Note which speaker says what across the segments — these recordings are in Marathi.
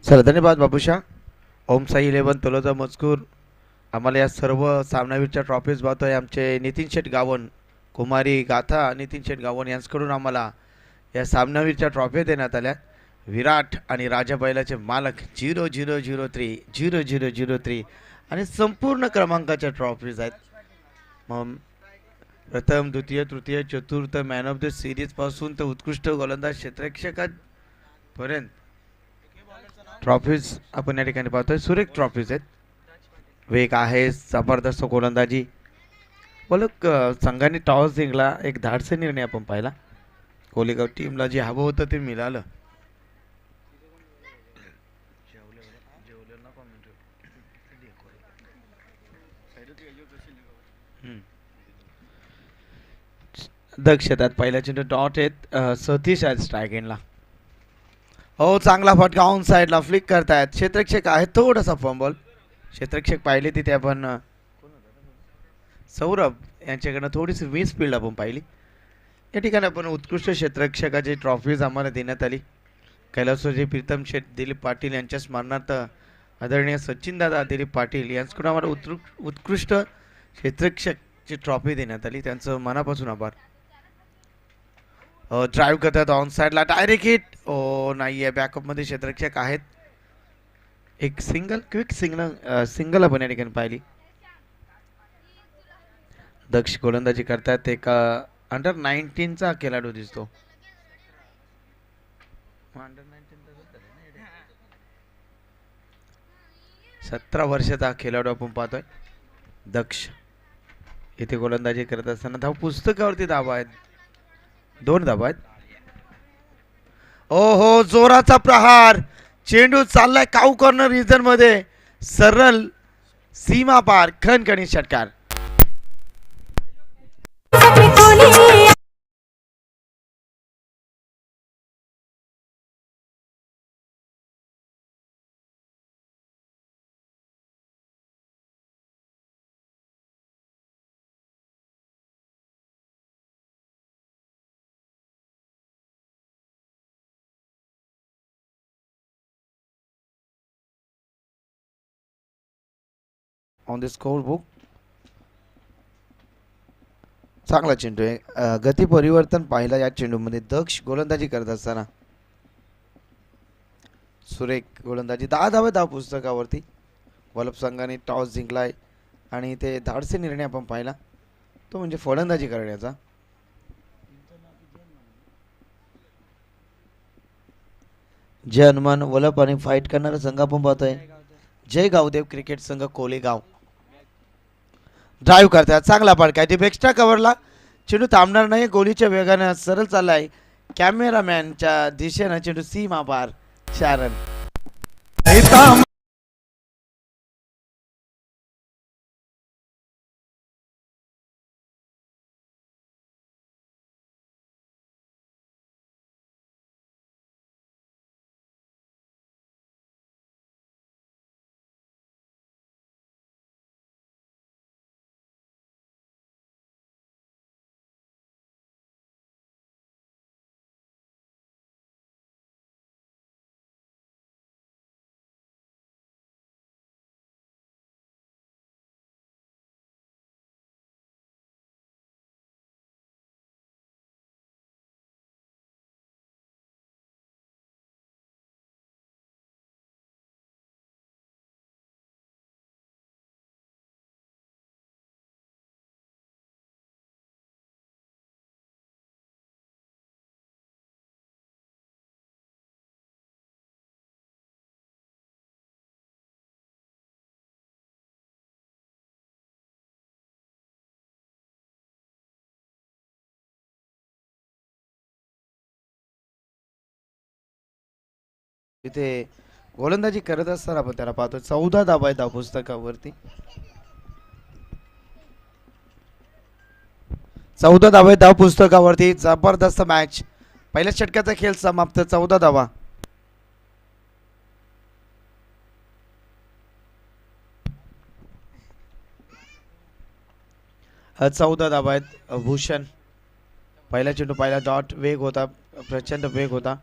Speaker 1: चला धन्यवाद बाबूशा. ओम साई 11 तलोजा मजकूर. आम्हाला या सर्व सामनावीरच्या ट्रॉफीज पाहतोय आमचे नितीन शेठ गावन, कुमारी गाथा नितीन शेठ गावन यांच्याकडून आम्हाला या सामनावीरच्या ट्रॉफी देण्यात आल्या. विराट आणि राजा बैलाचे मालक 0003 आणि संपूर्ण क्रमांकाच्या ट्रॉफीज आहेत. मग प्रथम द्वितीय तृतीय चतुर्थ मॅन ऑफ द सिरीज पासून तर उत्कृष्ट गोलंदाज क्षेत्ररक्षकापर्यंत ट्रॉफीज आपण या ठिकाणी पाहतोय. सुरेख ट्रॉफीज आहेत. वेग आहे, जबरदस्त गोलंदाजी. बोलक संघाने टॉस जिंकला, एक धाडसी निर्णय आपण पाहिला. कोलेगाव टीमला जे हवं होतं ते मिळालं. दक्षतात पहिल्या चेंडू डॉट आहेत. सतीश आहेत स्ट्राईक एंडला. हो, चांगला फटका ऑन साईडला फ्लिक करतायत. क्षेत्ररक्षक आहे, थोडासा फंबल. क्षेत्ररक्षक पाहिले तिथे आपण सौरभ यांच्याकडनं थोडीशी मिस फील्ड आपण पाहिली. या ठिकाणी आपण उत्कृष्ट क्षेत्ररक्षकाची ट्रॉफीज आम्हाला देण्यात आली. कैलासोजी प्रीतम शेठ दिलीप पाटील यांच्या स्मरणार्थ आदरणीय सचिनदादा दिलीप पाटील यांच्याकडून आम्हाला उत्कृष्ट क्षेत्ररक्षकची ट्रॉफी देण्यात आली. त्यांचं मनापासून आभार. ड्राईव्ह करतात ऑन साईडला, डायरेक्ट हिट. नाही आहे, बॅकअपमध्ये क्षेत्ररक्षक आहेत. एक क्विक सिंगल आपण या ठिकाणी पाहिली. दक्ष गोलंदाजी करतात. एक अंडर 19चा खेळाडू दिसतो. 17 वर्षाचा खेळाडू आपण पाहतोय दक्ष. इथे गोलंदाजी करत असताना धाव पुस्तकावरती धावा आहेत, 2 धावा आहेत. ओहो, जोराचा प्रहार. चेंडू चाललाय काऊ कॉर्नर रिजन मध्ये, सरळ सीमा पार, खणखणीत षटकार. ऑन द स्कोर बुक चांगला चेंडू आहे. गती परिवर्तन पाहिला या चेंडूमध्ये. दक्ष गोलंदाजी करत असताना सुरेख गोलंदाजी. 10 धावा धाव पुस्तकावरती. वल्लभ संघाने टॉस जिंकलाय आणि ते धाडसी निर्णय आपण पाहिला, तो म्हणजे फलंदाजी करण्याचा. जय हनुमान वल्लभ आणि फाईट करणारा संघ आपण पाहतोय जय गावदेव क्रिकेट संघ कोलेगाव. ड्राईव्ह करतात, चांगला फटका आहे. ती एक्स्ट्रा कव्हरला चेंडू थांबणार नाही. गोलीच्या वेगाने सरळ चाललाय कॅमेरामॅनच्या दिशेनं. चेंडू सीमा पार, 4 रन. इथे गोलंदाजी करत असताना आपण त्याला पाहतो. 14 धावा आहेत धाव पुस्तकावरती. 14 धावा आहेत धाव पुस्तकावरती. जबरदस्त मॅच. पहिल्या षटकाचा खेळ समाप्त. 14 धावा. 14 धावा आहेत. भूषण पहिला चेंडू पहिला डॉट. वेग होता, प्रचंड वेग होता.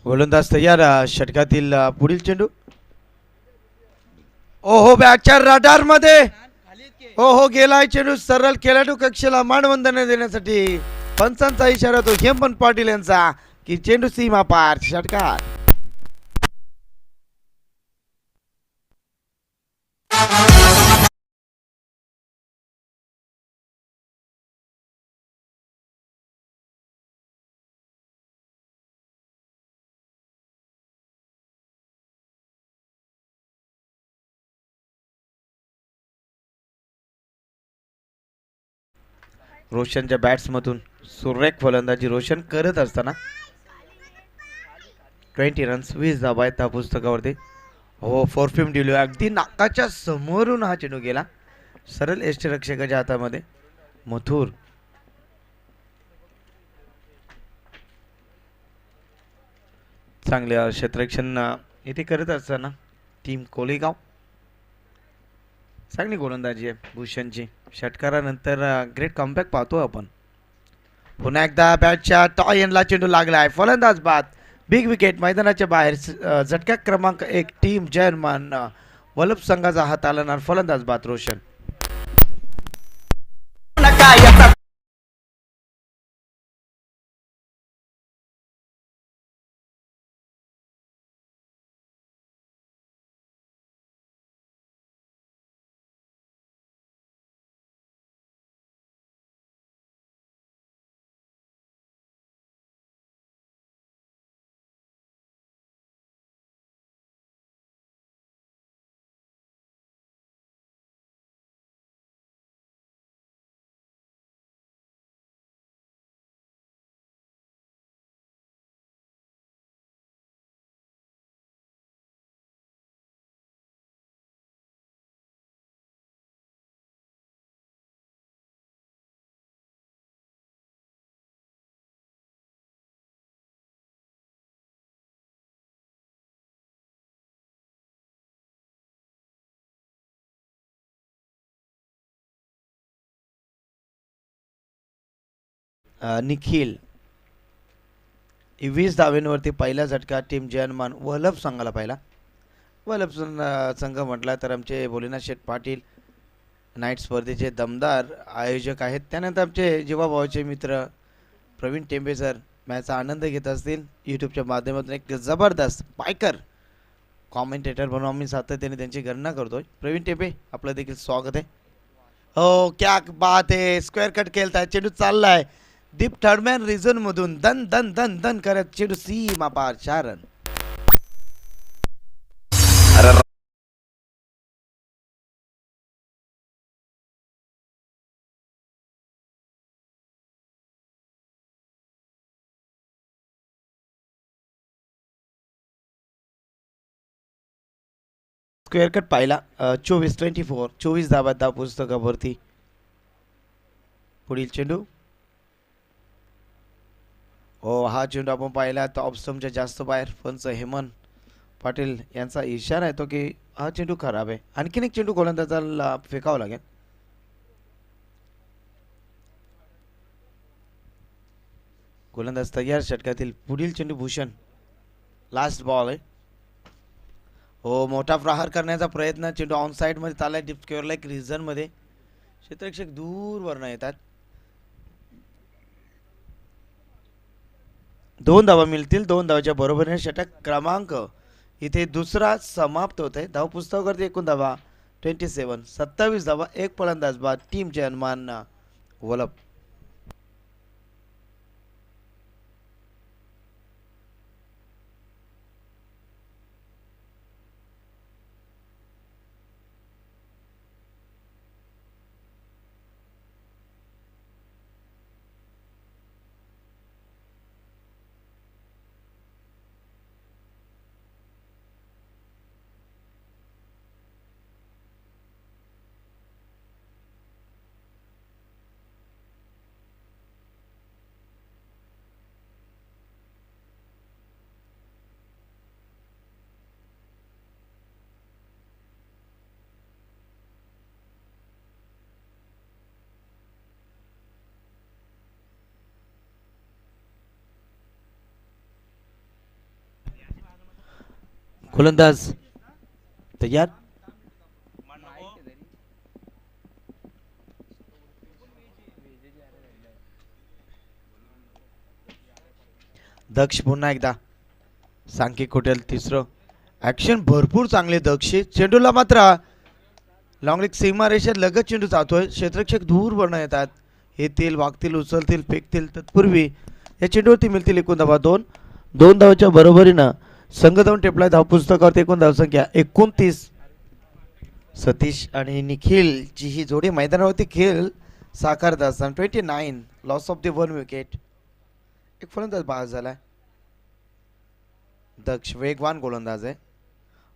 Speaker 1: गोलंदाज तयार. षटकातील पुढील चेंडू. ओहो बॅटच्या रडार मध्ये. हो गेलाय चेंडू सरळ खेळाडू कक्षेला मानवंदना देण्यासाठी. पंचांचा इशारा तो हेमंत पाटील यांचा की चेंडू सीमा पार षटकार. रोशनच्या बॅट्समधून सुरेख फलंदाजी रोशन करत असताना 20 रन्स 20 धाबा आहेत त्या पुस्तकावरती. हो फोरफिम डिलो अगदी नाकाच्या समोरून हा चेंडू गेला सरळ यष्टीरक्षकाच्या हातामध्ये. मथुर चांगले क्षेत्ररक्षण इथे करत असताना टीम कोलेगाव. चांगली गोलंदाजी आहे भूषणची. षटकारानंतर ग्रेट कमबॅक पाहतो आपण. पुन्हा एकदा बॅटच्या टॉयनला चेंडू लागलाय. फलंदाज बाद. बिग विकेट मैदानाच्या बाहेर. झटका क्रमांक 1 टीम जर्मन वलभ संघाचा हात आलणार. फलंदाज बाद रोशन. निखिल 20 धावेंवरती पहिला झटका टीम जर्मन वलभ संघाला पाहिला. वलभ संघ म्हटला तर आमचे भोलेनाथ शेठ पाटील नाईट स्पर्धेचे दमदार आयोजक आहेत. त्यानंतर आमचे जीवाभावाचे मित्र प्रवीण टेंबे सर मॅचचा आनंद घेत असतील. यूट्यूबच्या माध्यमातून एक जबरदस्त बायकर कॉमेंटेटर म्हणून आम्ही सातत्याने त्यांची गणना करतोय. प्रवीण टेंबे आपलं देखील स्वागत आहे. हो क्या बात आहे. स्क्वेअर कट खेळताय. चेंडू चाललाय डीप थर्डमॅन रिझन मधून दन दन दन दन करत चेंडू सीमा पार 4 रन. स्क्वेअर कट पाहिला. 24 धाबा त्या पुस्तकावरती. पुढील चेंडू. हो हा चेंडू आपण पाहिला तर ऑफस्टमच्या जास्त बाहेर. पंच हेमंत पाटील यांचा इशारा येतो की हा चेंडू खराब आहे. आणखीन एक चेंडू गोलंदाजाला फेकावा लागेल. गोलंदाज तयार. षटकातील पुढील चेंडू भूषण. लास्ट बॉल आहे. हो मोठा प्रहार करण्याचा प्रयत्न. चेंडू ऑन साइड मध्ये चाललाय डीप स्क्वेअर लाईक रिझन मध्ये. क्षेत्ररक्षक दूरवरनं येतात. 2 धावा मिळतील. 2 धावाच्या बरोबरीने षटक क्रमांक इथे दुसरा समाप्त होत आहे. धाव पुस्तकावरती एकूण धावा 27. 27 धावा. एक फलंदाज बाद टीम जर्मन वलभ. गोलंदाज तयार. दक्ष पुन्हा एकदा सांख्यिक खोटेल तिसरं. ऍक्शन भरपूर चांगले दक्ष. चेंडूला मात्र लॉंग लेग सीमा रेषेत लगत चेंडू जातोय. क्षेत्ररक्षक दूर वरनं येतात. येतील, वागतील, उचलतील, फेकतील. तत्पूर्वी या चेंडूवरती मिळतील एकूण धावा 2. 2 धावाच्या बरोबरीनं संघ धावून टेपलाय धावपुस्तकावरती. एकूण धावसंख्या 29. सतीश आणि निखिल ची ही जोडी मैदानावरती खेळ साकारत असताना 29 लॉस ऑफ द 1 विकेट. एक फलंदाज बाद झालाय. दक्ष वेगवान गोलंदाज आहे.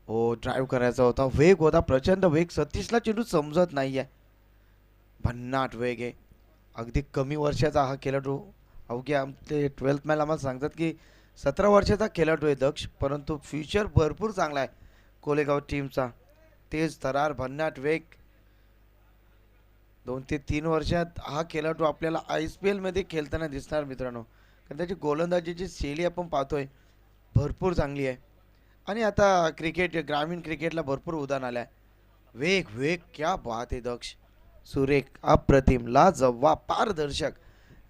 Speaker 1: हो, ड्राईव्ह करायचा होता, वेग होता, प्रचंड वेग. सतीशला चेंडू समजत नाहीये. भन्नाट वेग आहे. अगदी कमी वर्षाचा हा खेळाडू. अवघ्या आमचे 12th मॅन आम्हाला सांगतात की 17 वर्षाचा खेळाडू आहे दक्ष, परंतु फ्युचर भरपूर चांगला आहे कोलेगाव टीमचा. तेज तरार, भन्नाट वेग. 2 ते 3 वर्षात हा खेळाडू आपल्याला IPL मध्ये खेळताना दिसणार मित्रांनो. कारण त्याची गोलंदाजीची शैली आपण पाहतोय भरपूर चांगली आहे. आणि आता क्रिकेट, ग्रामीण क्रिकेटला भरपूर उदाहरण आलं आहे. वेग वेग, क्या बात आहे दक्ष. सुरेख, अप्रतिम, लाजवाब, पारदर्शक,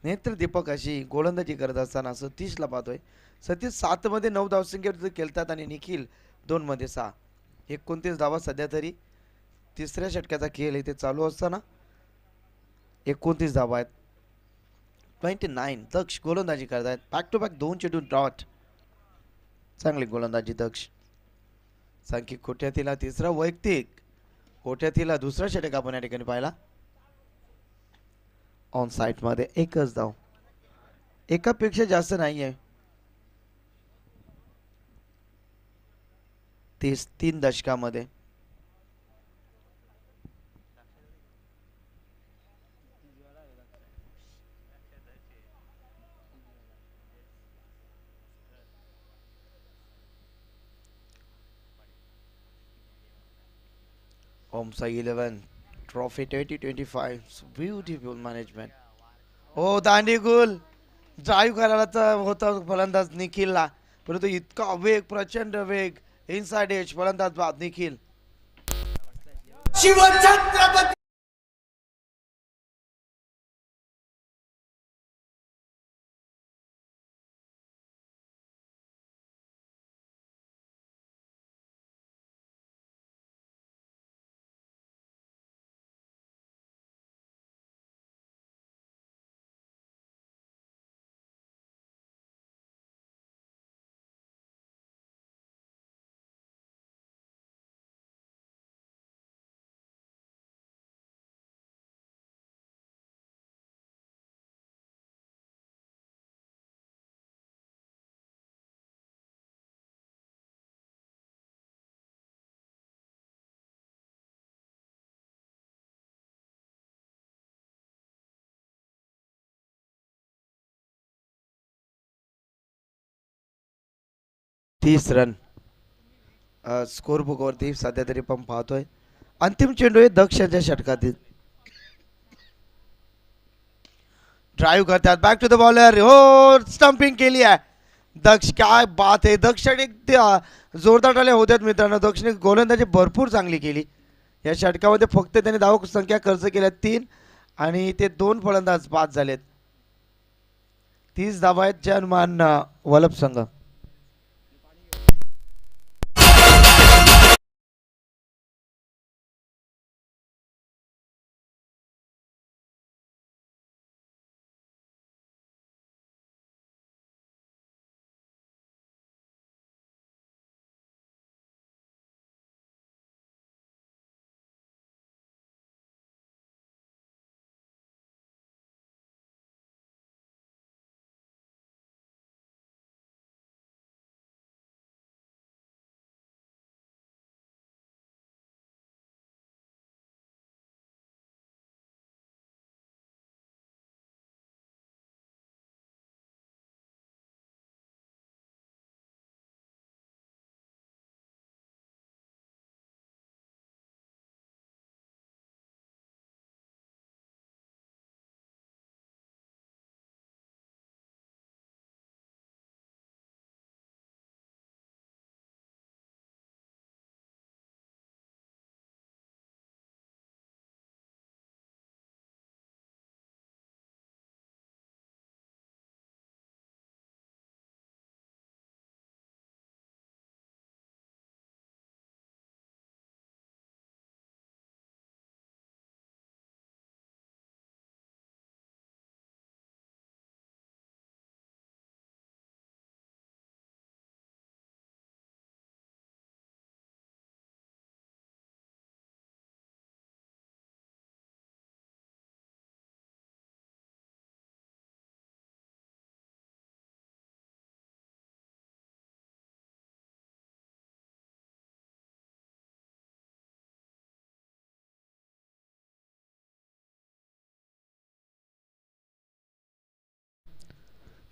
Speaker 1: नेत्रदीपक अशी गोलंदाजी करत असताना सतीशला पाहतोय. सतीश 7 मध्ये 9 धावसंख्येवर खेळतात आणि निखिल 2 मध्ये 6. 29 धावा सध्या तरी. तिसऱ्या षटकाचा खेळ इथे चालू असताना 29 धावा आहेत. 29. दक्ष गोलंदाजी करतायत. बॅक टू बॅक 2 चेंडू डॉट. चांगली गोलंदाजी दक्ष. सांख्यिक खोट्यातीला तिसरा वैयक्तिक. खोट्यातीला दुसरा षटक आपण या ठिकाणी पाहिला. ऑन साइट मध्ये एकच धाव. एकापेक्षा जास्त नाहीये. 3 दशकामध्ये. ओमसा 11 ट्रॉफी 2025. Beautiful management. हो, दांडी गुल. ड्राईव्ह करायला होता फलंदाज निखिलला, परंतु इतका वेग, प्रचंड वेग. इनसाइड एज, फलंदाज बाद निखिल. शिवछत्रपती तीस रन स्कोर बुक वरती सध्या तरी पण पाहतोय. अंतिम चेंडू आहे दक्षच्या षटकातील. ड्राईव्ह करतात, बॅक टू द बॉलर. हो, स्टंपिंग केली आहे दक्ष. काय बात आहे. दक्ष जोरदार टाळ्या होत्यात मित्रांनो. दक्षने गोलंदाजी भरपूर चांगली केली या षटकामध्ये. फक्त त्याने धाव संख्या खर्च केल्या 3 आणि ते 2 फलंदाज बाद झालेत. 30 धावा आहेत जे अनुमान वलप संघ.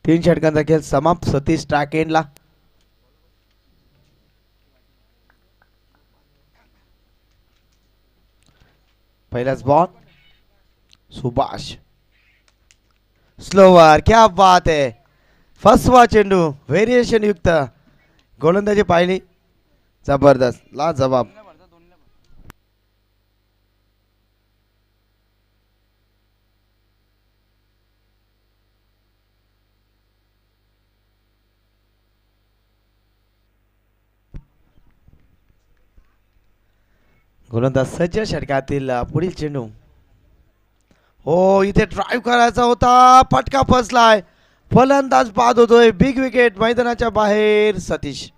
Speaker 1: 3 षटकांचा खेळ समाप्त. सतीश ट्रॅक एंडला. पहिलाच बॉल. सुभाष स्लोवर. क्या बात आहे. फसवा चेंडू व्हेरिएशन युक्त गोलंदाजी पाहिली. जबरदस्त ला जबाब. गोलंदाज सज्ज. षटकातील पुढील चेंडू. हो इथे ड्राईव्ह करायचा होता. फटका फसलाय. फलंदाज बाद होतोय. बिग विकेट मैदानाच्या बाहेर. सतीश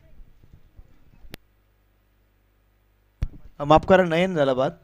Speaker 1: माफ करा नयन झाला बाद.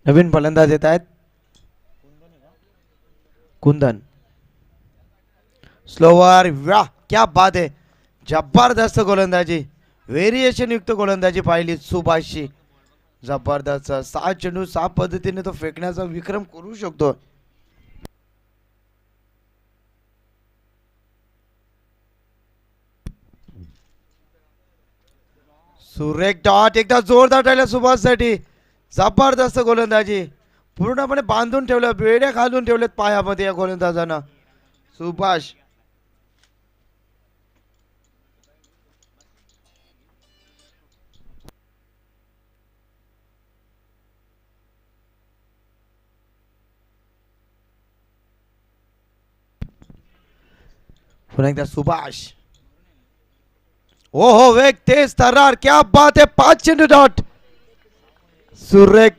Speaker 1: नवीन फलंदाज येत आहेत. कुंदन स्लोवर. वाह क्या बात आहे. जबरदस्त गोलंदाजी. व्हेरिएशन युक्त गोलंदाजी पाहिली सुभाषची. जबरदस्त. 6 चेंडू 6 पद्धतीने तो फेकण्याचा विक्रम करू शकतो. सुरेख डॉट. एकदा जोरदार टाळल्या सुभाषसाठी. जबरदस्त गोलंदाजी. पूर्णपणे बांधून ठेवलं. बेड्या घालून ठेवलेत पायामध्ये या गोलंदाजानं. सुभाष पुन्हा एकदा सुभाष. ओ हो वेग तेज तर्रार. क्या बात आहे. 5 चेंडू डॉट. सुरेख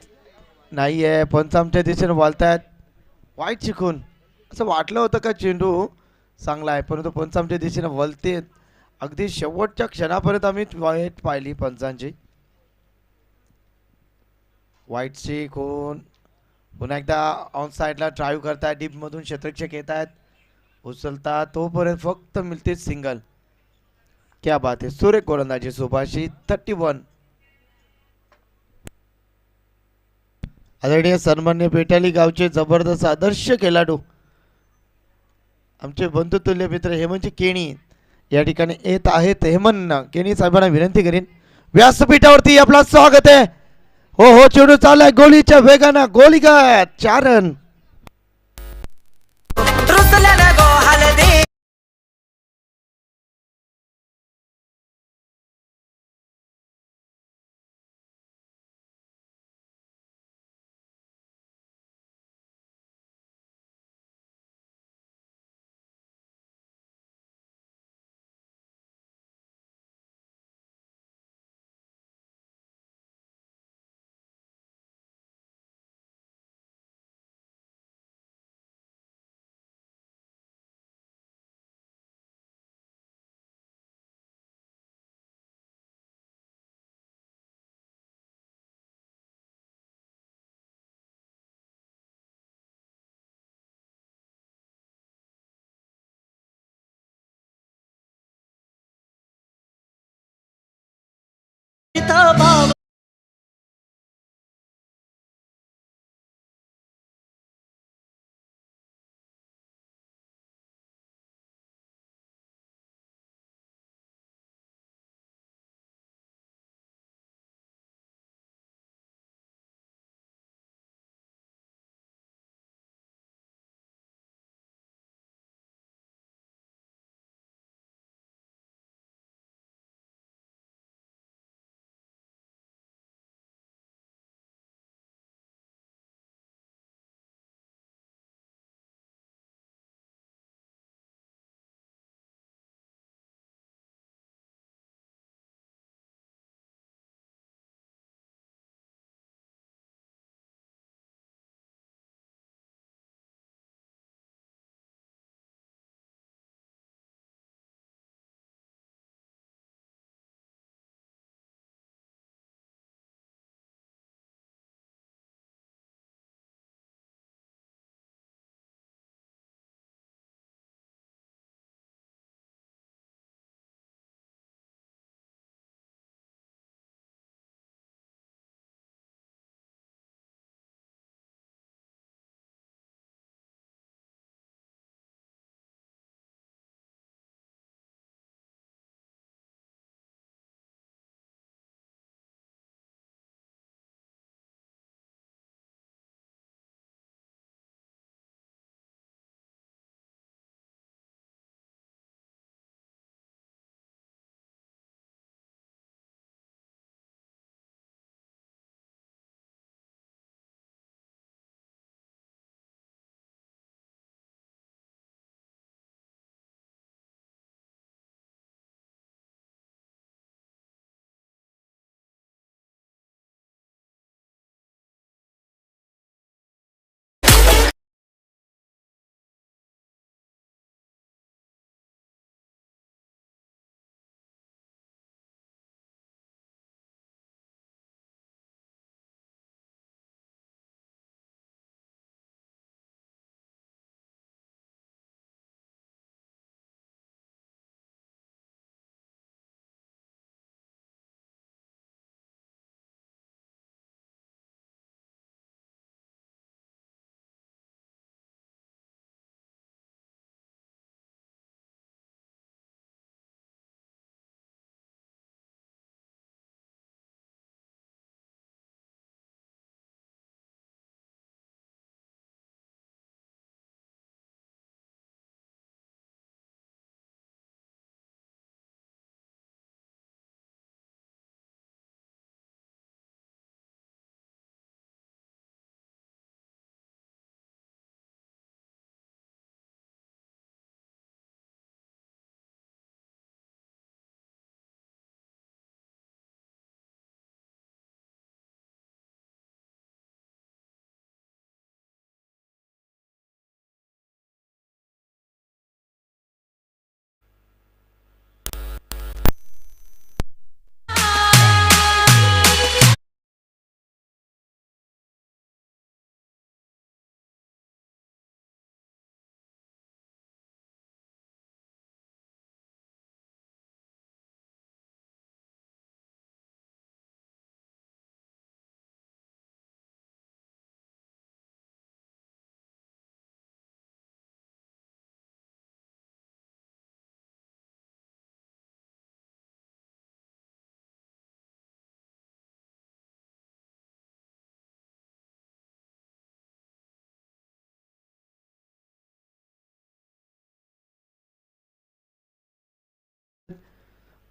Speaker 1: नाहीये. पंचामच्या दिशेने बोलतायत. वाईट शिकून असं वाटलं होतं का चेंडू चांगला आहे परंतु पंचामच्या दिशेने वलते. अगदी शेवटच्या क्षणापर्यंत आम्ही वाईट पाहिली पंचांची. वाईट शिकून पुन्हा एकदा ऑन साईडला ड्राईव्ह करतायत. डीप मधून क्षेत्ररक्षक येत आहेत. उचलता तोपर्यंत फक्त मिळते सिंगल. क्या बात आहे. सुरेख गोलंदाजी सुभाषी. 31. आदरणीय सन्मान्य पेटाली गावचे जबरदस्त आदर्श खेळाडू आमचे बंधुतुल्य मित्र हेमंतजी केणी या ठिकाणी येत आहेत. हेमंत केणी साहेबांना विनंती करीन व्यासपीठावरती आपला स्वागत आहे. हो हो चेंडू चाललाय गोलीच्या वेगानं. गोलीगत 4 रन.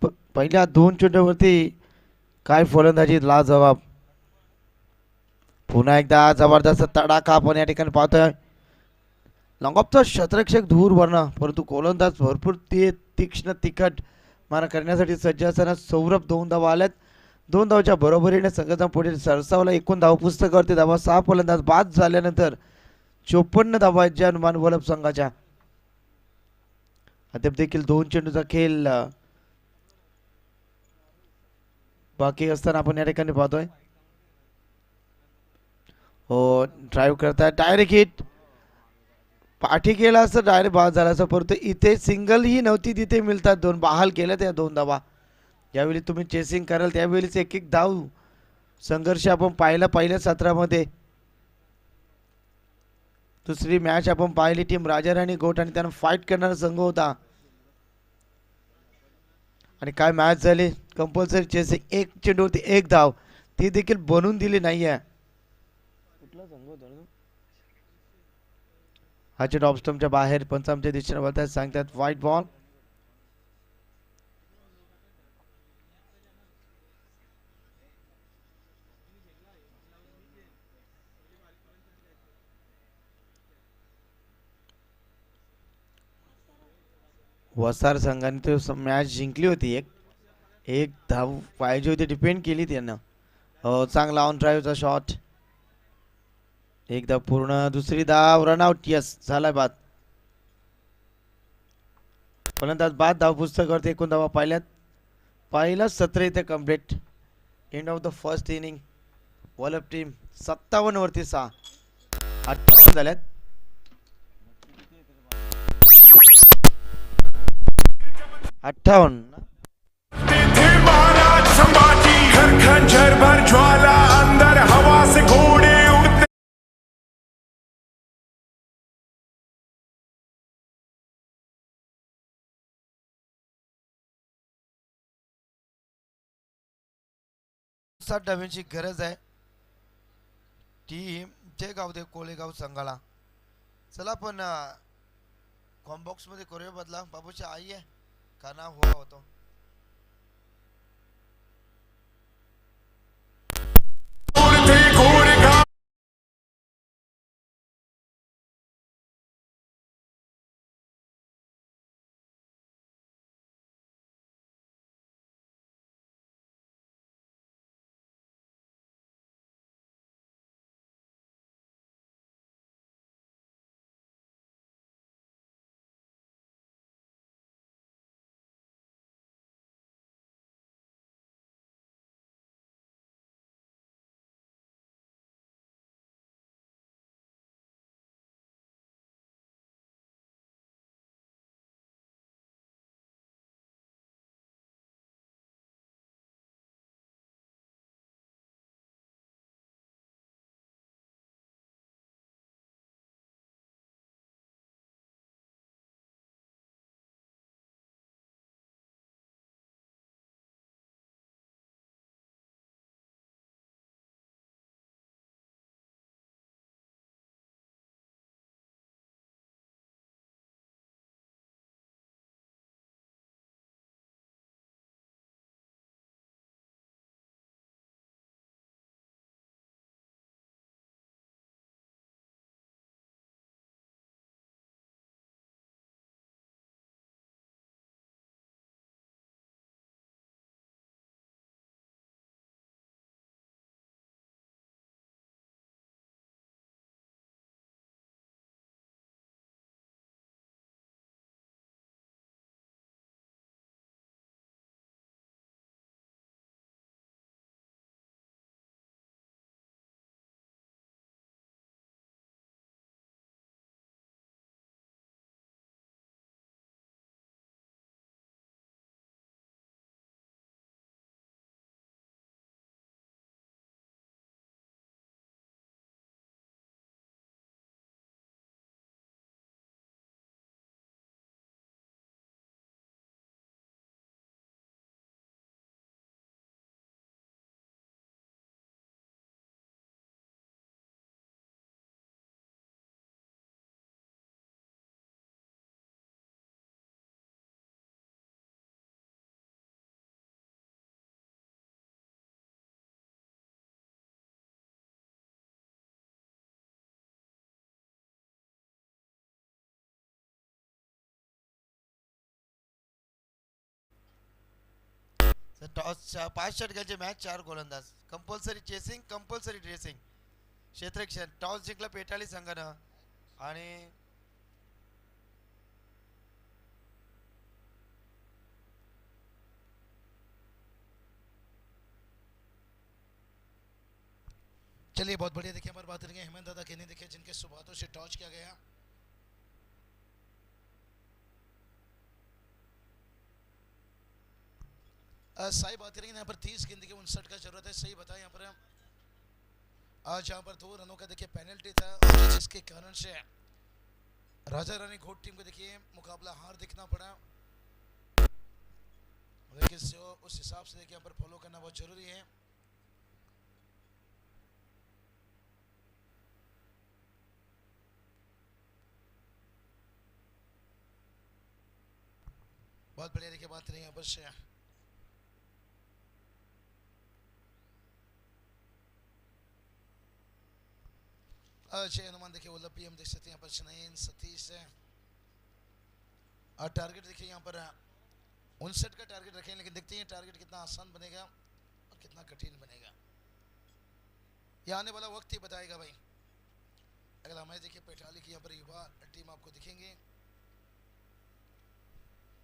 Speaker 1: पहिल्या 2 चेंडूवरती काय फलंदाजी लाजवाब. पुन्हा एकदा जबरदस्त तडाखा आपण या ठिकाणी पाहतोय. लॉंगऑफचा क्षेत्ररक्षक दूर वरनं, परंतु गोलंदाज भरपूर ते तीक्ष्ण तिखट मारा करण्यासाठी सज्ज असताना सौरभ 2 धावा आल्यात. 2 धावाच्या बरोबरीने संघाचा पुढे सरसावला. एकूण धावपुस्तकावरती धावा 6 फलंदाज बाद झाल्यानंतर 54 धावा आहेत ज्या अनुमान वलभ संघाच्या. अद्याप देखील 2 चेंडूचा खेळ बाकी असताना आपण या ठिकाणी पाहतोय. हो, ड्राईव्ह करताय, डायरेक्ट हिट. पाठी केला असं डायरेक्ट बाद झाला असं, परंतु इथे सिंगल ही नव्हती, तिथे मिळतात 2 बहाल केल्या त्या 2 धावा. ज्यावेळी तुम्ही चेसिंग कराल त्यावेळीच एक एक धाव संघर्ष आपण पाहिला पहिल्या सत्रामध्ये. दुसरी मॅच आपण पाहिली टीम राजाराणी गोट आणि त्यांना फाईट करणारा संघ होता. आणि काय मॅच झाली, कंपल्सरी चेसिंग. एक चेंडूवरती एक धाव ती देखील बनवून दिली नाहीये. कुठला संघ होता रे तो? हा चेंडू ऑफस्टंपच्या बाहेर पंचांच्या दिशेने वळतात, सांगतात व्हाईट बॉल. वसार संघाने तो मॅच जिंकली होती. एक एक धाव पाहिजे होती, डिपेंड केली त्यांना. हो, चांगला ऑन ड्राईव्हचा शॉट. एकदा पूर्ण, दुसरी धाव, रनआउट. यस, झालाय बाद. फलंदाज बाद. धाव पुस्तकावरती एकूण धावा पाहिल्यात. पहिला सत्र इथे complete. End of the first inning. वॉलअप टीम 57 वरती 6, 58 झाल्यात. 58.
Speaker 2: थे महाराज संभाजी, घर खंजर भर ज्वाला, अंदर हवा से घोड़े उड़ते.
Speaker 1: नवीनची गरज आहे टीम जयगाव दे कोळेगाव संघाला. चला पण कॉम्बॉक्स मध्ये करूया बदला. बाबूची आई आहे का नाव हो होतो. तर टॉस 5 षटकांचे मॅच 4 गोलंदाज, कंपल्सरी चेसिंग, कंपल्सरी ड्रेसिंग. क्षेत्ररक्षण टॉस जिंकला पेटाळी संघानं आणि
Speaker 3: चलिए बहुत बढ़िया. देखिए हमारी बात करेंगे हेमंत दादा कहने देखिए जिनके सुबह से टॉस किया गया. सही बात करेंगे यहाँ पर 30 गेंद की 59 का जरूरत है. सही बताया यहाँ पर आज यहाँ पर 2 रनों का देखिए पेनल्टी था जिसके कारण से राजा रानी घोट टीम को देखिए मुकाबला हार दिखना पड़ा. लेकिन उस हिसाब से देखिए यहाँ पर फॉलो करना बहुत जरूरी है. बहुत बढ़िया देखिए बात रही यहाँ पर से अजय हनुमान देखिए वल्लभ भी हम देख सकते हैं यहाँ पर शनैन सतीश है. और टारगेट देखिए यहाँ पर 59 का टारगेट रखें लेकिन देखते हैं टारगेट कितना आसान बनेगा और कितना कठिन बनेगा. ये आने वाला वक्त ही बताएगा भाई. अगला मैच देखिए पेटाली की यहाँ पर युवा टीम आपको दिखेंगे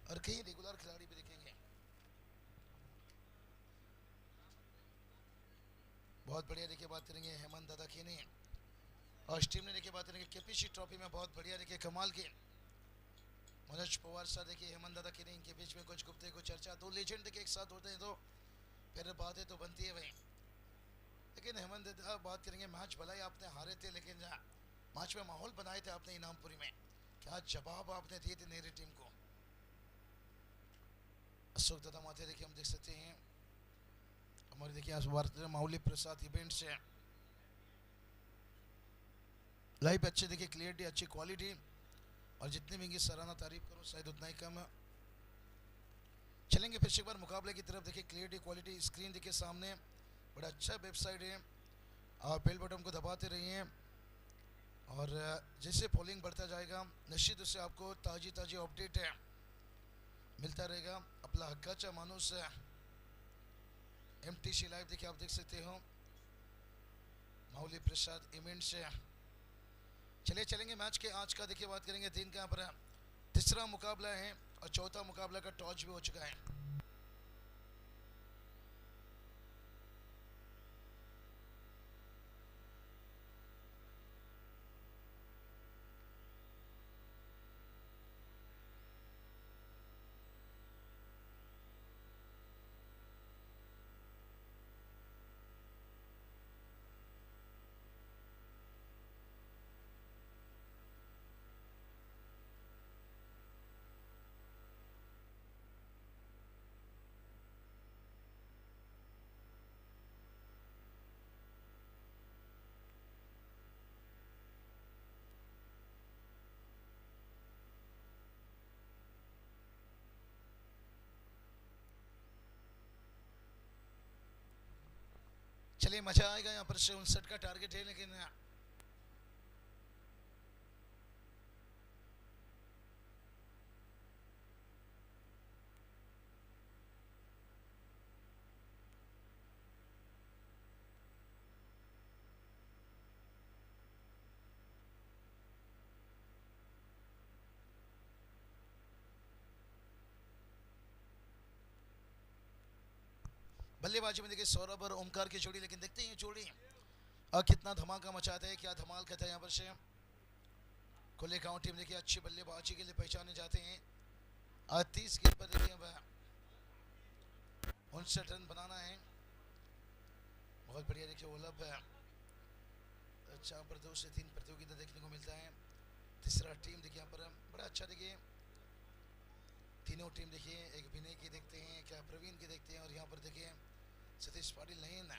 Speaker 3: और कई रेगुलर खिलाड़ी भी दिखेंगे. बहुत बढ़िया देखिए बात करेंगे हेमंत दादा की ने और इस टीम ने देखिए बात करेंगे केपीसी ट्रॉफी में बहुत बढ़िया देखिए कमाल के मनोज पवार साहब देखिए हेमंत दादा की ने इनके बीच में कुछ गुप्ते को चर्चा. 2 लेजेंड देखिए एक साथ होते हैं तो फिर बातें तो बनती है भाई. लेकिन हेमंत दादा बात करेंगे मैच भला ही आपने हारे थे लेकिन मैच में माहौल बनाए थे आपने इनामपुरी में. क्या जवाब आपने दिए थे नेहरू टीम को. अशोक दादा माथे देखिए हम देख सकते हैं हमारे देखिए माउली प्रसाद इवेंट से लाइव अच्छे देखिए क्लियरिटी अच्छी क्वालिटी और जितनी भी इनकी सराहना तारीफ करो शायद उतना ही कम. चलेंगे फिर से एक बार मुकाबले की तरफ. देखिए क्लियरिटी क्वालिटी स्क्रीन देखिए सामने बड़ा अच्छा वेबसाइट है. और बेल बटन को दबाते रहिए और जैसे पोलिंग बढ़ता जाएगा निश्चित उससे आपको ताज़ी अपडेट है मिलता रहेगा. अपना हक्काचा मानुस MTC लाइव देखिए आप देख सकते हो माउली प्रसाद इवेंट से. चलिए चलेंगे मैच के आज का देखिए बात करेंगे. दिन का यहाँ पर तीसरा मुकाबला है और चौथा मुकाबला का टॉस भी हो चुका है. चलिए मजा आएगा. यहाँ पर 59 का टारगेट है लेकिन बल्लेबाजी में देखिए सौरभ और ओमकार की जोड़ी. लेकिन देखते हैं ये जोड़ी कितना धमाका मचाता है क्या धमाल करता है. यहाँ पर से खुले गांव टीम देखिए अच्छी बल्लेबाजी के लिए पहचाने जाते हैं. 30 गेंद पर देखिए अब 59 रन बनाना है. बहुत बढ़िया देखिए वल्लभ अच्छा पर 2 से 3 प्रतियोगिता देखने को मिलता है. तीसरा टीम देखिए यहाँ पर बड़ा अच्छा देखिए तीनों टीम देखिए एक विनय की देखते हैं क्या प्रवीण की देखते हैं और यहाँ पर देखिए सतीश पाटिल नहीं है.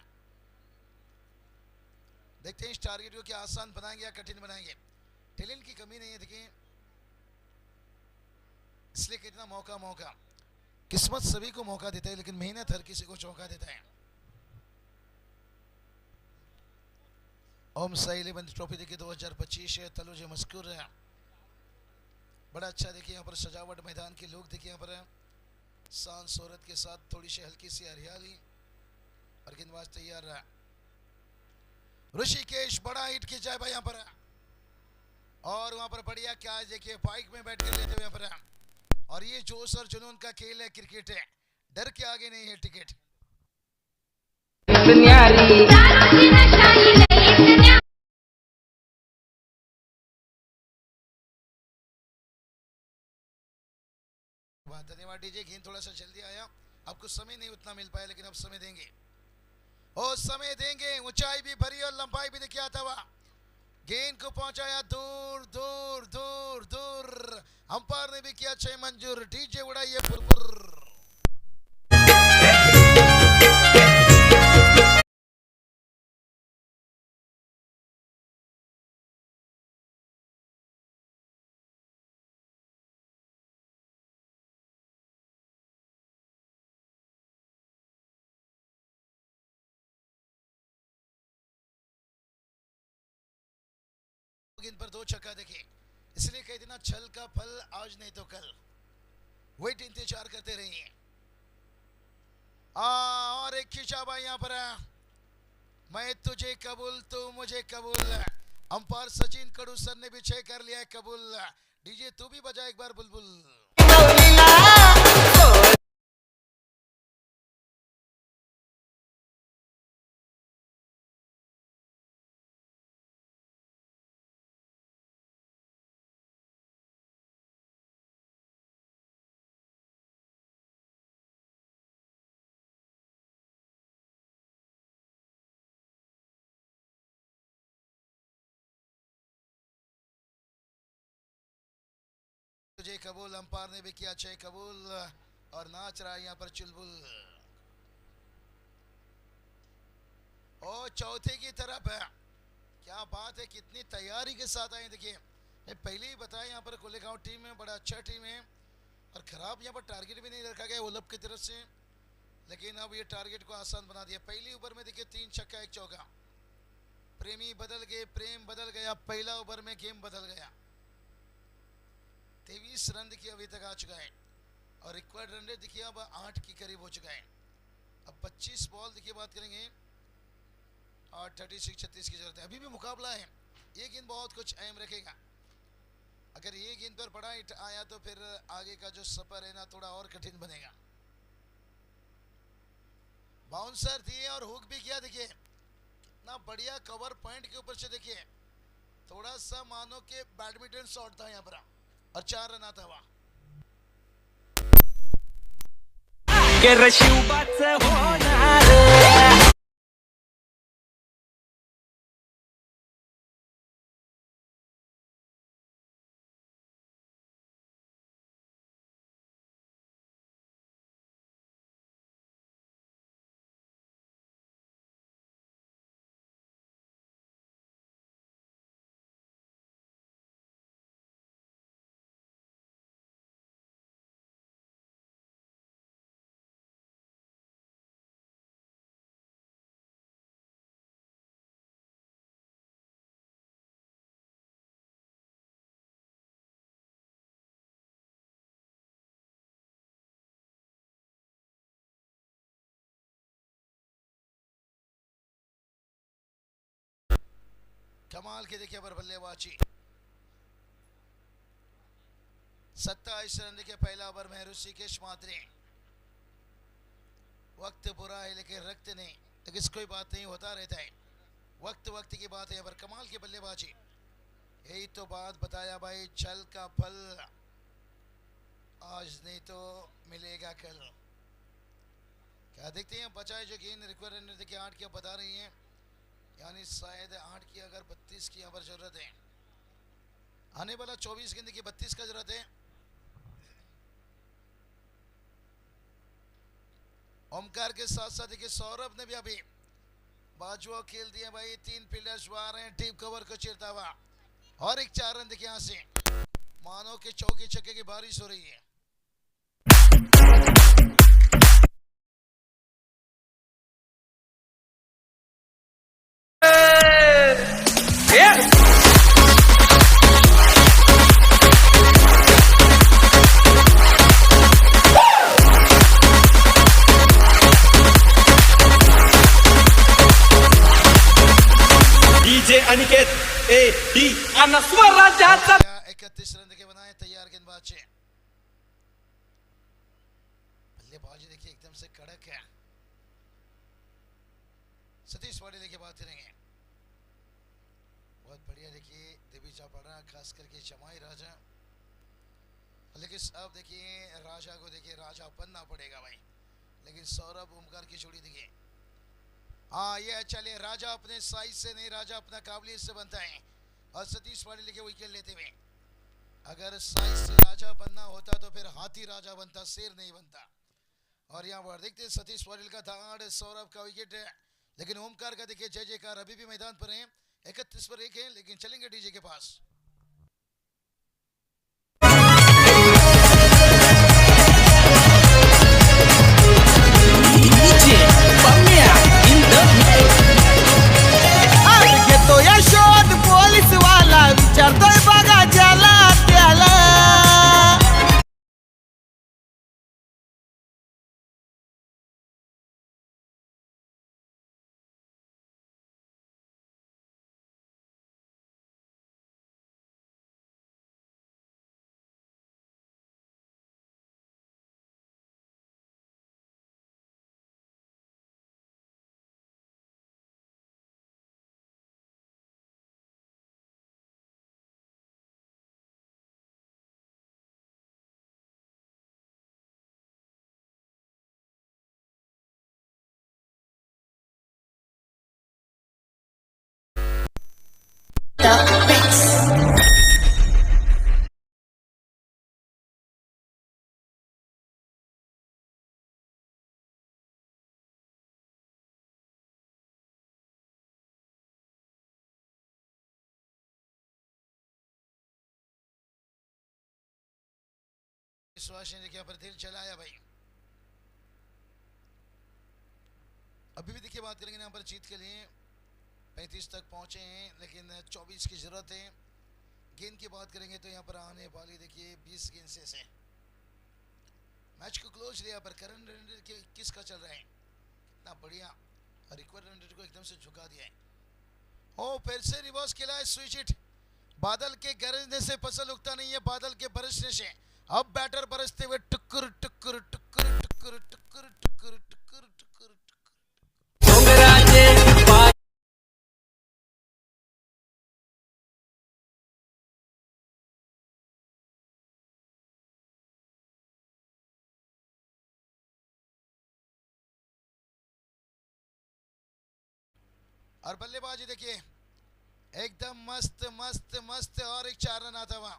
Speaker 3: देखते हैं इस टारगेट को क्या आसान बनाएंगे या कठिन बनाएंगे. टैलेंट की कमी नहीं है देखिए इसलिए कितना मौका किस्मत सभी को मौका देता है लेकिन मेहनत हर किसी को चौंका देता है. ओम साई इलेवन ट्रॉफी देखिए 2025 है. तलुज मस्कुर है बड़ा अच्छा देखिए यहाँ पर सजावट मैदान के लोग देखिए यहाँ पर शान शोहरत के साथ थोड़ी सी हल्की सी हरियाली और गेंदबाज तैयार रहा। ऋषिकेश बड़ा हिट की जाए भाई यहाँ पर, और वहां पर बढ़िया क्या देखिए बाइक में बैठ कर लेते हुए यहाँ पर, और ये जोश और जुनून का खेल है, क्रिकेट है, डर के आगे नहीं है टिकट। धन्यवाद डीजे। गेंद थोड़ा सा जल्दी आया, आपको समय नहीं उतना मिल पाया, लेकिन अब समय देंगे, और समय देंगे। ऊंचाई भी भरी और लंबाई भी देखिए आता हुआ, गेंद को पहुंचाया दूर दूर दूर दूर, अंपायर ने भी किया 6 मंजूर। डीजे उड़ाइए फुरफुर। गेंद पर 2 छक्का देखे, इसलिए कह देना छल का फल आज नहीं तो कल, वेट इंतजार करते रहिए। और एक खिंचा भाई यहाँ पर, मैं तुझे कबूल तू मुझे कबूल, अंपायर सचिन कडू सर ने भी 6 कर लिया है कबूल। डीजे तू भी बजा एक बार बुलबुल। तुझे कबूल, अंपायर ने भी किया 6 कबूल, और नाच रहा है यहाँ पर चुलबुल। ओ चौथे की तरफ है, क्या बात है, कितनी तैयारी के साथ आए। देखिए मैं पहले ही बताया यहाँ पर कोलेगांव टीम में बड़ा अच्छा टीम है, और खराब यहाँ पर टारगेट भी नहीं रखा गया ओलप की तरफ से, लेकिन अब ये टारगेट को आसान बना दिया। पहली ओवर में देखिए 3 छक्का 1 चौका, प्रेमी बदल गए, प्रेम बदल गया, पहला ओवर में गेम बदल गया। 23 रन देखिए अभी तक आ चुका है, और रिक्वायर्ड रन रेट देखिए अब 8 के करीब हो चुका है। अब 25 बॉल देखिए बात करेंगे, और 36-36 की जरूरत है। अभी भी मुकाबला है, ये गेंद बहुत कुछ अहम रखेगा। अगर ये गेंद पर बड़ा हिट आया तो फिर आगे का जो सफर है ना थोड़ा और कठिन बनेगा। बाउंसर दिए और हुक भी किया, देखिए कितना बढ़िया कवर पॉइंट के ऊपर से, देखिए थोड़ा सा मानो के बैडमिंटन शॉट था यहाँ पर, और 4 रन आता हुआ। कमाल के देखिए पर बल्लेबाजी, 27 रन देखिए पहला ओवर में ऋषिकेश मात्रे। वक्त बुरा है लेकिन रक्त नहीं, लेकिन कोई बात नहीं, होता रहता है, वक्त वक्त की बात है। पर कमाल की बल्लेबाजी, यही तो बात बताया भाई, छल का फल आज नहीं तो मिलेगा कल। क्या देखते हैं बचाए जो गेंद, रिक्वायर्ड रन देखिए 8 की बता रही हैं, यानी शायद 8 की अगर 32 की यहाँ पर जरूरत है, आने वाला 24 गेंद की 32 का जरूरत है। ओमकार के साथ साथ देखिए सौरभ ने भी अभी बाजुआ खेल दिया भाई, 3 फील्डर्स आ रहे हैं डीप कवर को चीरता हुआ, और एक 4 रन देखिए यहाँ से, मानो के चौके छक्के की बारिश हो रही है।
Speaker 4: अनिकेत ए बी आणि स्वराज्याचा
Speaker 3: 31 रन के बनाए तैयार गेंदबाज से बल्लेबाजी देखिए एकदम से कड़क है। सतीश पाटिल की बात करेंगे, बहुत बढ़िया देखिए दिविजा पड़ा खास करके जमाई राजा, लेकिन अब देखिए राजा को देखिए राजा बनना पड़ेगा भाई। लेकिन सौरभ ओमकार की जोड़ी देखिए, हाँ ये चलिए राजा अपने साइज से नहीं, राजा अपना काबिलियत से बनता है। और सतीश पाटिल के विकेट लेते हुए, अगर साइज से राजा बनना होता तो फिर हाथी राजा बनता, शेर नहीं बनता। और यहाँ पर देखते सतीश पाटिल का धाड़, सौरभ का विकेट है, लेकिन ओमकार का देखिए जय जयकार अभी भी मैदान पर है। 31 पर 1 है, लेकिन चलेंगे डीजे के पास।
Speaker 5: घेतो या शोध पोलीस वाला विचारतोय बघा ज्याला त्याला
Speaker 3: विश्वास ने देखिए पर दिल चलाया भाई। अभी भी देखिए बात करेंगे यहाँ पर जीत के लिए 35 तक पहुंचे हैं, लेकिन 24 की जरूरत है। गेंद की बात करेंगे तो यहाँ पर आने वाली देखिए 20 गेंद से मैच को क्लोज लिया। पर करण रेड्डी के 21 का चल रहा है, इतना बढ़िया रिक्वर रेड्डी को एकदम से झुका दिया है। ओ फिर से रिवर्स खेला है स्विच हिट। बादल के गरजने से फसल उगता नहीं है, बादल के बरसने से। अब बैटर बरसते हुए टुकुर टुकुर टुकुर टुकुर टुकुर टुकुर टुकुर टुकुर और बल्लेबाजी देखिए एकदम मस्त मस्त मस्त। और एक 4 रन आता हुआ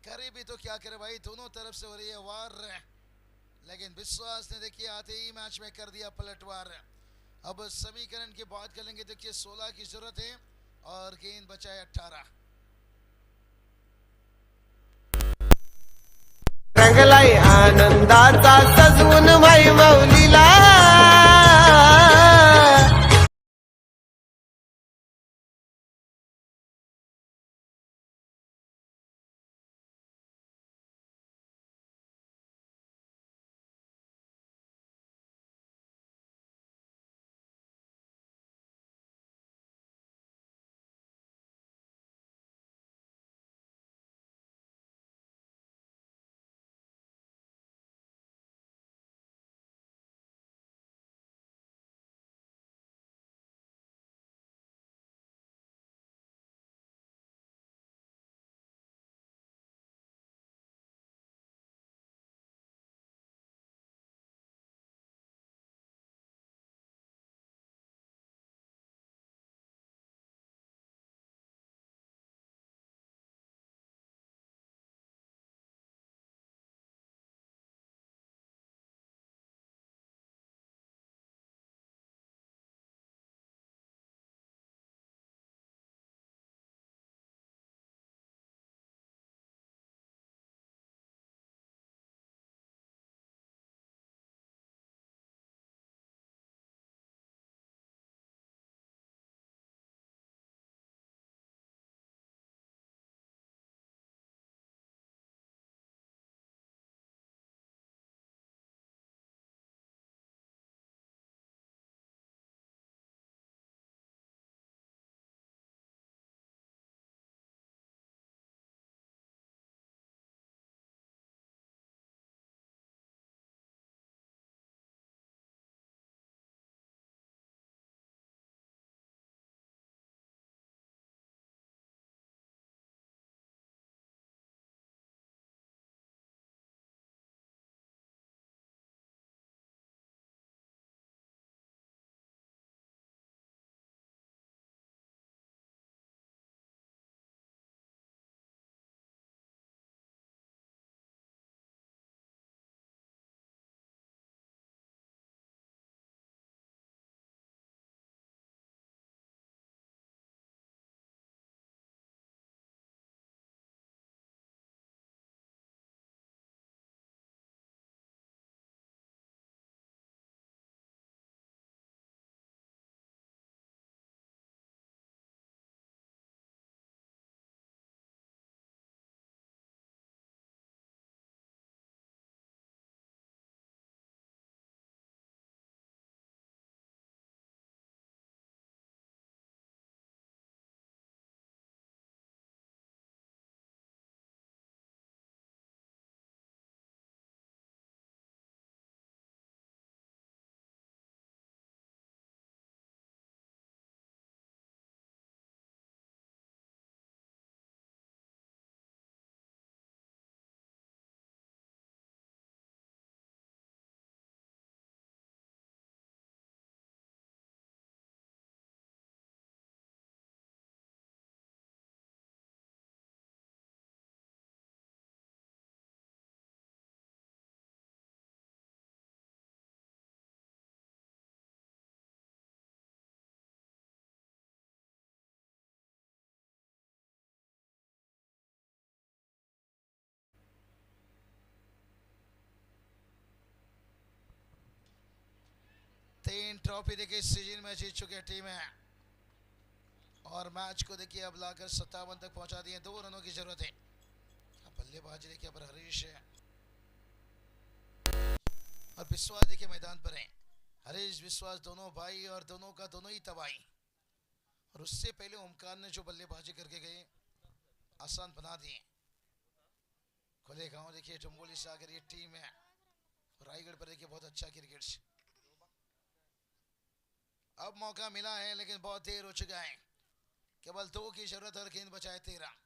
Speaker 3: करीबी, तो क्या करे भाई, दोनों तरफ से हो रही है वार। लेकिन विश्वास ने देखिए आते ही मैच में कर दिया पलटवार। अब समीकरण की बात करेंगे, देखिए 16 की जरूरत है और गेंद बचाए 18।
Speaker 5: रंगलाई आनंदाचा सजवून माई माऊलीला
Speaker 3: 3 ट्रॉफी देखिए इस सीजन में जीत चुके टीम है और मैच को देखिए अब लाकर 57 तक पहुंचा दिए। 2 रनों की जरूरत है। बल्लेबाजी देखिए पर हरीश है और विश्वास देखिए मैदान पर है। हरीश विश्वास दोनों भाई और दोनों का दोनों ही तबाही। और उससे पहले ओमकार ने जो बल्लेबाजी करके गए आसान बना दिए। खुले गांव देखिए डुम्बोली से आकर ये टीम है। रायगढ़ पर देखिए बहुत अच्छा क्रिकेट। अब मौका मिला है लेकिन बहुत देर हो चुका है। केवल 2 की जरूरत और गेंद बचाए 13।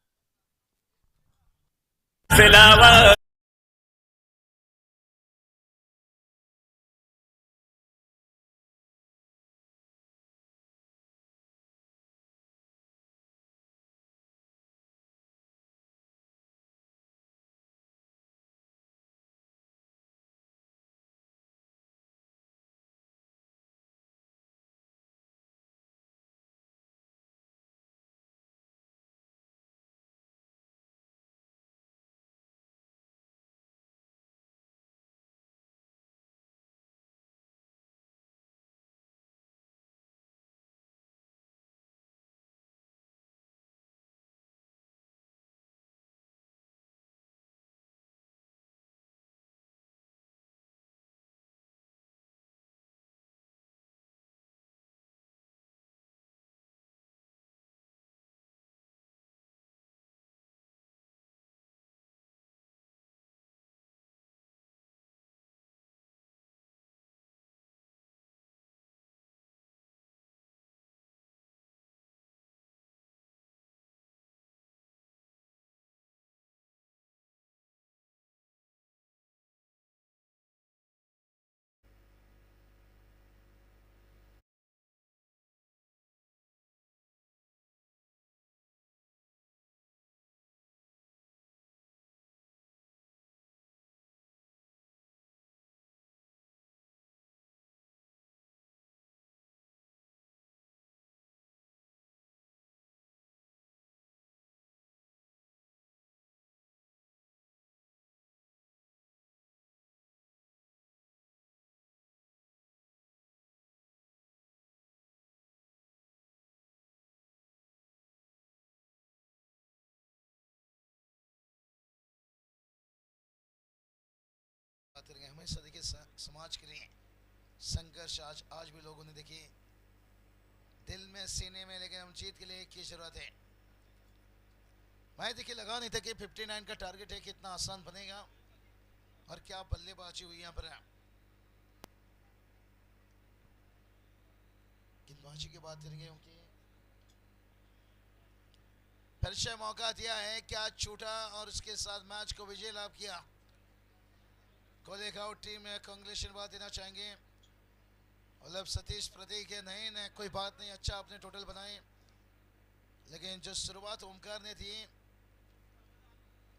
Speaker 3: हमेशा देखिए समाज के लिए संघर्ष आज भी लोगों ने देखिए दिल में सीने में, लेकिन हम जीत के लिए एक की जरूरत है। मैं देखिए लगा नहीं था कि 59 का टारगेट है, कितना आसान बनेगा और क्या बल्लेबाजी हुई यहाँ पर। गेंदबाजी की बात करेंगे उनकी फिर से मौका दिया है, क्या छूटा और उसके साथ मैच को विजय लाभ किया। कोलेगांव टीम में कांग्रेचुलेशन बात देना चाहेंगे। मतलब सतीश प्रतीक है नहीं न कोई बात नहीं, अच्छा आपने टोटल बनाए, लेकिन जो शुरुआत ओमकार ने थी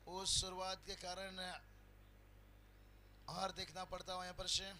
Speaker 3: उस शुरुआत के कारण हार देखना पड़ता है यहाँ पर से।